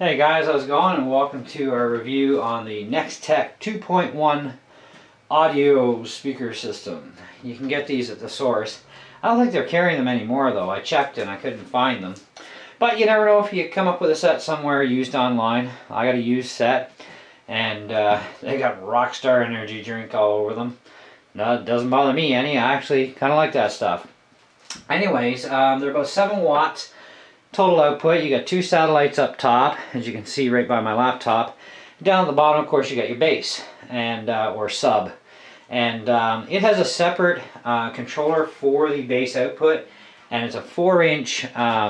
Hey guys, how's it going? And welcome to our review on the Nexxtech 2.1 audio speaker system. You can get these at the source. I don't think they're carrying them anymore though. I checked and I couldn't find them. But you never know if you come up with a set somewhere used online. I got a used set and they got Rockstar energy drink all over them. No, it doesn't bother me any. I actually kind of like that stuff. Anyways, they're about 7 watts. Total output, you got 2 satellites up top, as you can see right by my laptop. Down at the bottom, of course, you got your bass and or sub, and it has a separate controller for the bass output, and it's a 4-inch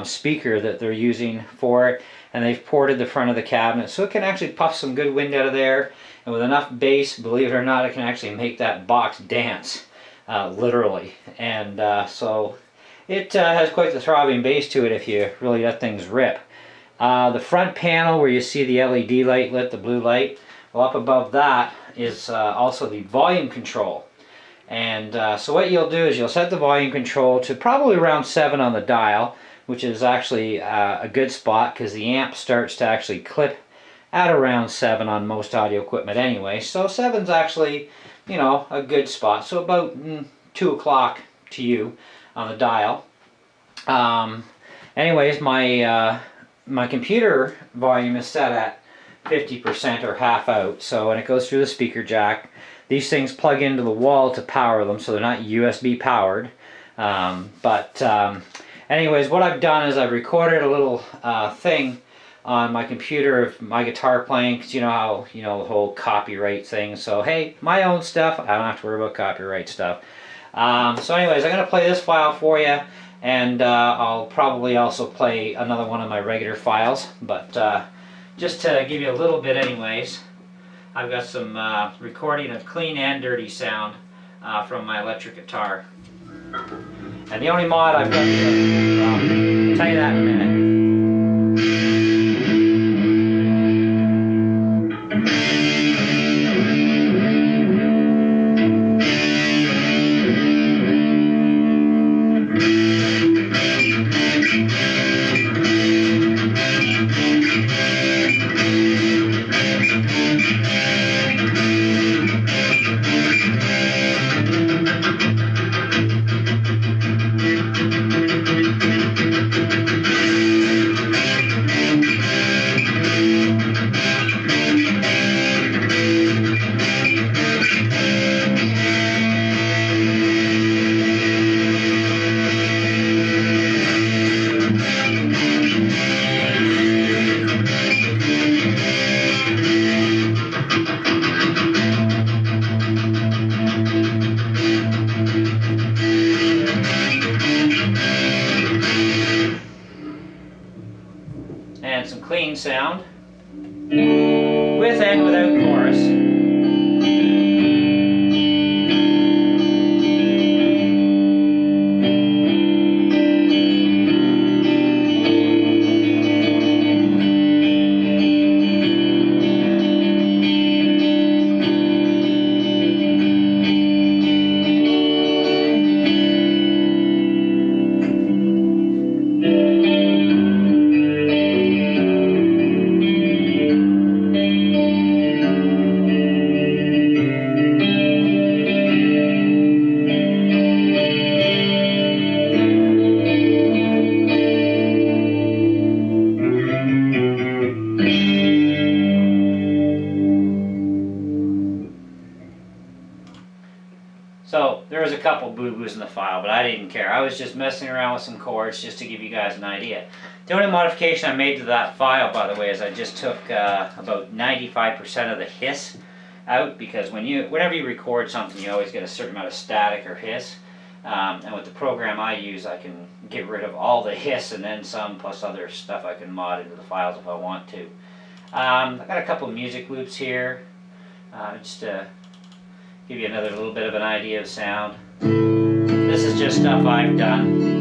speaker that they're using for it, and they've ported the front of the cabinet so it can actually puff some good wind out of there, and with enough bass, believe it or not, it can actually make that box dance, literally, and so. It has quite the throbbing bass to it if you really let things rip. The front panel where you see the LED light lit, the blue light, well, up above that is also the volume control. And so what you'll do is you'll set the volume control to probably around 7 on the dial, which is actually a good spot because the amp starts to actually clip at around 7 on most audio equipment anyway. So 7's actually, you know, a good spot. So about 2 o'clock to you on the dial. Anyways, my computer volume is set at 50% or half out, so when it goes through the speaker jack, these things plug into the wall to power them, so they're not USB powered. Anyways, what I've done is I've recorded a little thing on my computer of my guitar playing, because you know how, you know, the whole copyright thing. So hey, my own stuff, I don't have to worry about copyright stuff. So anyways, I'm going to play this file for you, and I'll probably also play another one of my regular files, but just to give you a little bit anyways, I've got some recording of clean and dirty sound from my electric guitar. And the only mod I've got, I'll tell you that in a minute. And some clean sound, with and without chorus. So there was a couple boo-boos in the file, but I didn't care. I was just messing around with some chords just to give you guys an idea. The only modification I made to that file, by the way, is I just took about 95% of the hiss out, because whenever you record something, you always get a certain amount of static or hiss. And with the program I use, I can get rid of all the hiss and then some, plus other stuff I can mod into the files if I want to. I got a couple music loops here, just to give you another little bit of an idea of sound. This is just stuff I've done.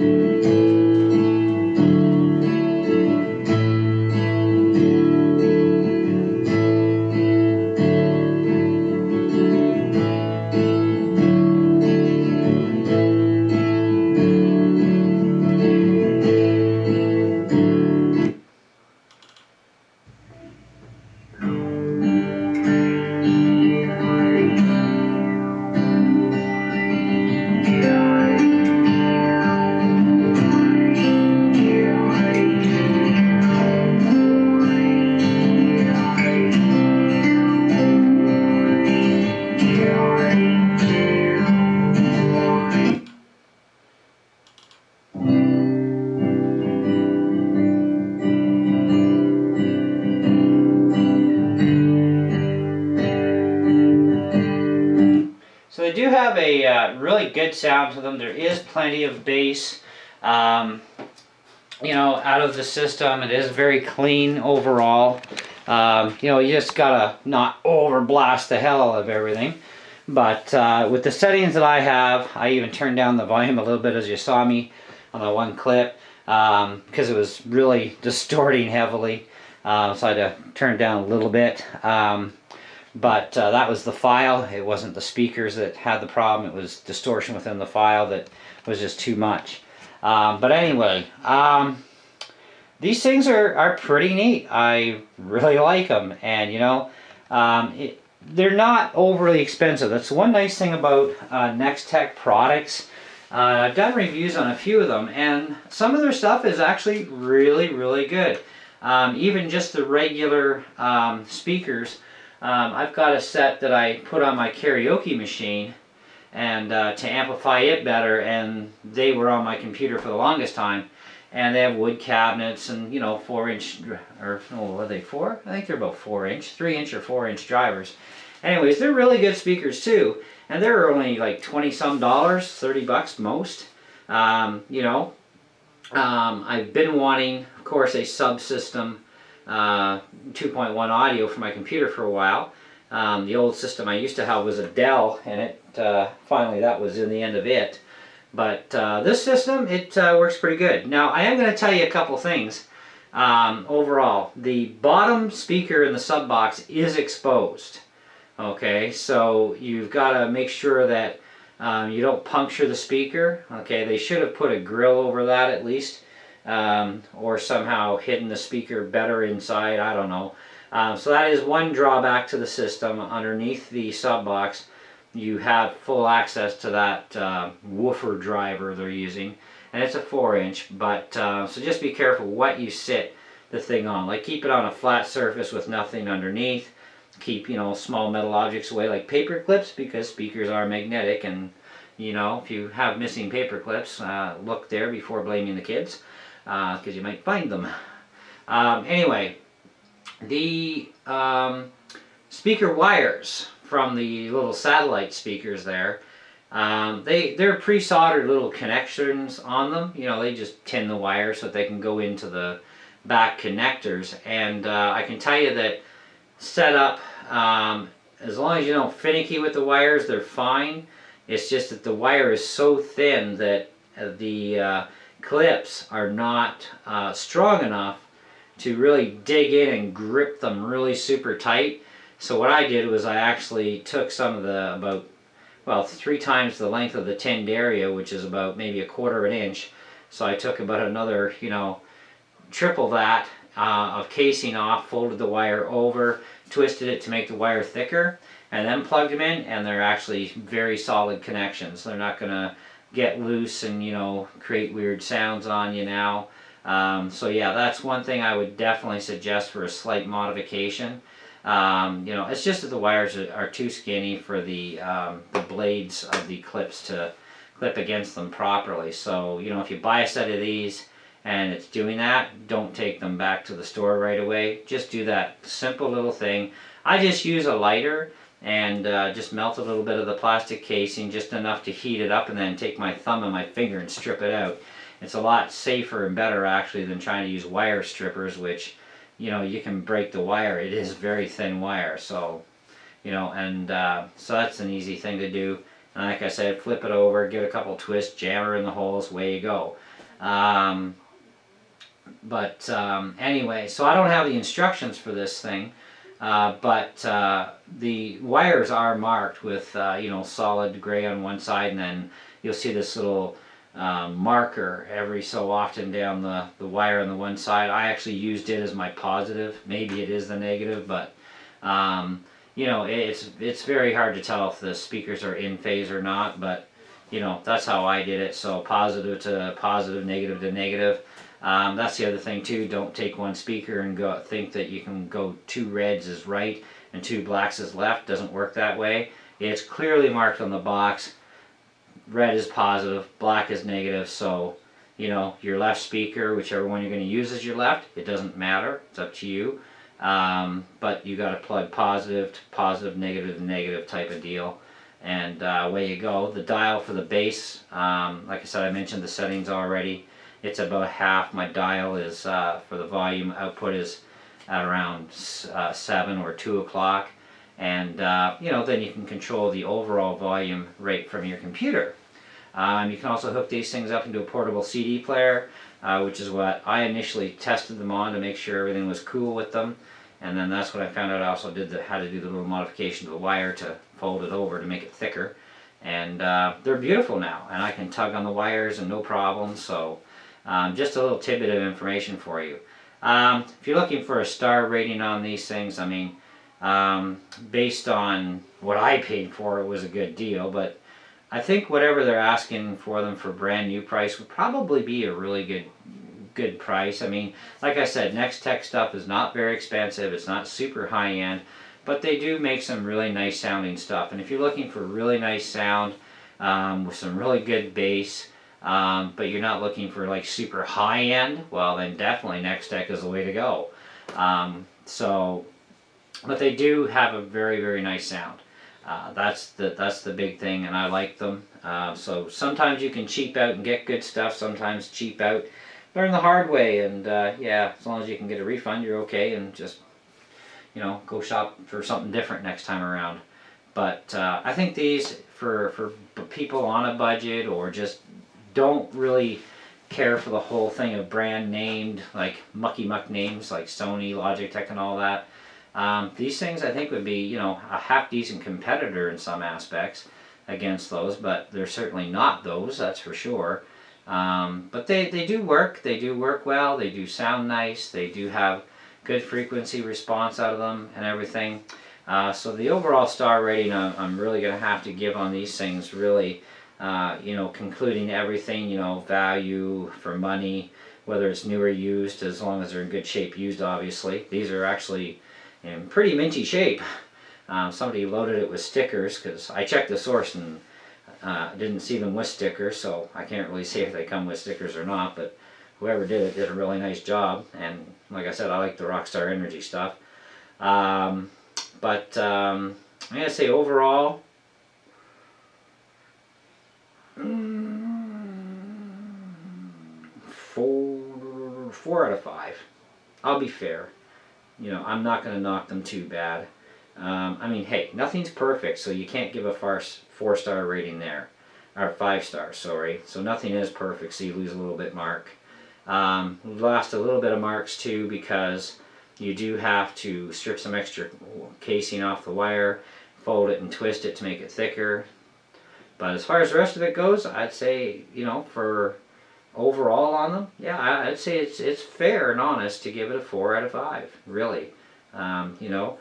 have a really good sound to them. There is plenty of bass, you know, out of the system. It is very clean overall. You know, you just gotta not overblast the hell out of everything. But with the settings that I have, I even turned down the volume a little bit, as you saw me on the one clip, because it was really distorting heavily. So I had to turn it down a little bit. But that was the file. It wasn't the speakers that had the problem. It was distortion within the file that was just too much. But anyway, these things are pretty neat. I really like them. And, you know, they're not overly expensive. That's one nice thing about Nexxtech products. I've done reviews on a few of them, and some of their stuff is actually really, really good. Even just the regular speakers. I've got a set that I put on my karaoke machine and to amplify it better, and they were on my computer for the longest time. And they have wood cabinets and, you know, 4-inch, or oh, are they 4? I think they're about 4-inch, 3-inch or 4-inch drivers. Anyways, they're really good speakers too, and they're only like $20-some, $30 most. You know, I've been wanting, of course, a subsystem 2.1 audio for my computer for a while. The old system I used to have was a Dell, and it finally that was in the end of it. But this system, it works pretty good. Now, I am going to tell you a couple things. Overall, the bottom speaker in the sub box is exposed. Okay, so you've got to make sure that you don't puncture the speaker. Okay, they should have put a grill over that at least, or somehow hidden the speaker better inside. I don't know. So that is one drawback to the system. Underneath the sub box, you have full access to that woofer driver they're using, and it's a 4-inch. But so just be careful what you sit the thing on. Like, keep it on a flat surface with nothing underneath. Keep, you know, small metal objects away, like paper clips, because speakers are magnetic, and, you know, if you have missing paper clips, look there before blaming the kids, because you might find them. Anyway, the speaker wires from the little satellite speakers there, they're pre-soldered little connections on them. You know, they just tin the wires so that they can go into the back connectors. And I can tell you that set up, as long as you don't finicky with the wires, they're fine. It's just that the wire is so thin that the clips are not strong enough to really dig in and grip them really super tight. So what I did was I actually took some of the about, well, 3 times the length of the tinned area, which is about maybe 1/4 of an inch. So I took about another, you know, triple that of casing off, folded the wire over, twisted it to make the wire thicker, and then plugged them in, and they're actually very solid connections. They're not going to get loose and, you know, create weird sounds on you now. So yeah, that's one thing I would definitely suggest for a slight modification. You know, it's just that the wires are too skinny for the blades of the clips to clip against them properly. So, you know, if you buy a set of these and it's doing that, don't take them back to the store right away. Just do that simple little thing. I just use a lighter and just melt a little bit of the plastic casing, just enough to heat it up, and then take my thumb and my finger and strip it out. It's a lot safer and better actually than trying to use wire strippers, which, you know, you can break the wire. It is very thin wire, so, you know, and so that's an easy thing to do. And like I said, flip it over, give it a couple twists, jam her in the holes, away you go. Anyway, so I don't have the instructions for this thing, but the wires are marked with, you know, solid gray on one side, and then you'll see this little marker every so often down the wire on the one side. I actually used it as my positive. Maybe it is the negative, but you know, it's very hard to tell if the speakers are in phase or not, but you know, that's how I did it. So positive to positive, negative to negative. That's the other thing too. Don't take one speaker and think that you can go 2 reds is right and 2 blacks is left. Doesn't work that way. It's clearly marked on the box. Red is positive, black is negative. So, you know, your left speaker, whichever one you're going to use as your left, it doesn't matter. It's up to you. But you got to plug positive to positive, negative to negative type of deal. and away you go. The dial for the bass, like I said, I mentioned the settings already. It's about half. My dial is for the volume output is at around 7 or 2 o'clock, and you know, then you can control the overall volume rate from your computer. You can also hook these things up into a portable CD player, which is what I initially tested them on to make sure everything was cool with them. And then that's what I found out. I also did how to do the little modification to the wire to fold it over to make it thicker. And they're beautiful now, and I can tug on the wires and no problem. So just a little tidbit of information for you. If you're looking for a star rating on these things, I mean, based on what I paid for, it was a good deal, but I think whatever they're asking for them for brand new price would probably be a really good price. I mean, like I said, Nexxtech stuff is not very expensive. It's not super high end, but they do make some really nice sounding stuff. And if you're looking for really nice sound with some really good bass, but you're not looking for like super high end, well then definitely Nexxtech is the way to go. But they do have a very nice sound. That's the big thing, and I like them. So sometimes you can cheap out and get good stuff, sometimes cheap out, learn the hard way, and yeah, as long as you can get a refund, you're okay, and just, you know, go shop for something different next time around. But I think these, for people on a budget or just don't really care for the whole thing of brand named, like mucky muck names like Sony, Logitech, and all that, these things I think would be, you know, a half decent competitor in some aspects against those, but they're certainly not those, that's for sure. But they do work well, they do sound nice, they do have good frequency response out of them and everything. So the overall star rating I'm really going to have to give on these things, really, you know, concluding everything, you know, value for money, whether it's new or used, as long as they're in good shape used, obviously. These are actually in pretty minty shape. Somebody loaded it with stickers, because I checked the source and didn't see them with stickers, so I can't really say if they come with stickers or not, but whoever did it did a really nice job. And like I said, I like the Rockstar Energy stuff. I'm going to say overall, 4 out of 5. I'll be fair. You know, I'm not going to knock them too bad. I mean, hey, nothing's perfect, so you can't give a 4-star rating there. Or 5 stars, sorry. So nothing is perfect, so you lose a little bit mark. Lost a little bit of marks too, because you do have to strip some extra casing off the wire, fold it and twist it to make it thicker. But as far as the rest of it goes, I'd say, you know, for overall on them, yeah, I'd say it's fair and honest to give it a 4 out of 5, really. You know,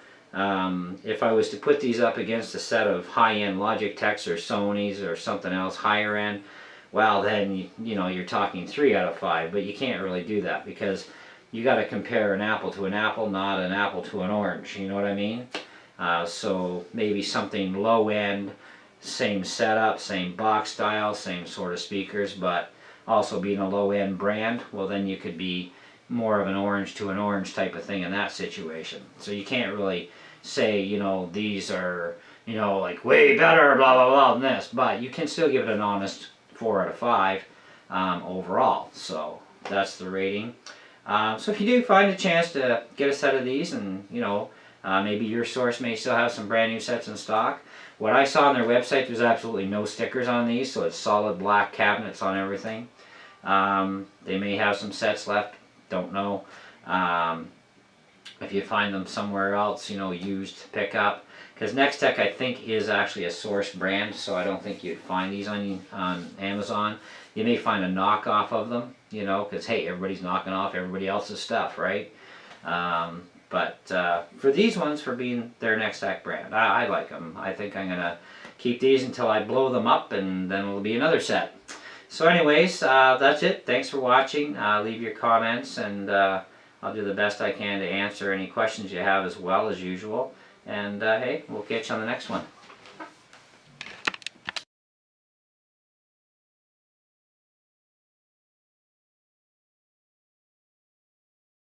if I was to put these up against a set of high-end Logitechs or Sonys or something else higher end, well then, you know, you're talking 3 out of 5, but you can't really do that, because you got to compare an apple to an apple, not an apple to an orange, you know what I mean? So maybe something low end, same setup, same box style, same sort of speakers, but also being a low end brand, well then you could be more of an orange to an orange type of thing in that situation. So you can't really say, you know, these are, you know, like way better, blah blah blah than this, but you can still give it an honest 4 out of 5 overall. So that's the rating. So if you do find a chance to get a set of these, and you know, maybe your source may still have some brand new sets in stock. What I saw on their website, there's absolutely no stickers on these, so it's solid black cabinets on everything. They may have some sets left, don't know. If you find them somewhere else, you know, used to pick up. Because Nexxtech, I think, is actually a source brand, so I don't think you'd find these on Amazon. You may find a knockoff of them, you know, because, hey, everybody's knocking off everybody else's stuff, right? But for these ones, for being their Nexxtech brand, I like them. I think I'm going to keep these until I blow them up, and then it'll be another set. So anyways, that's it. Thanks for watching. Leave your comments, and I'll do the best I can to answer any questions you have as well as usual. And hey, we'll catch you on the next one.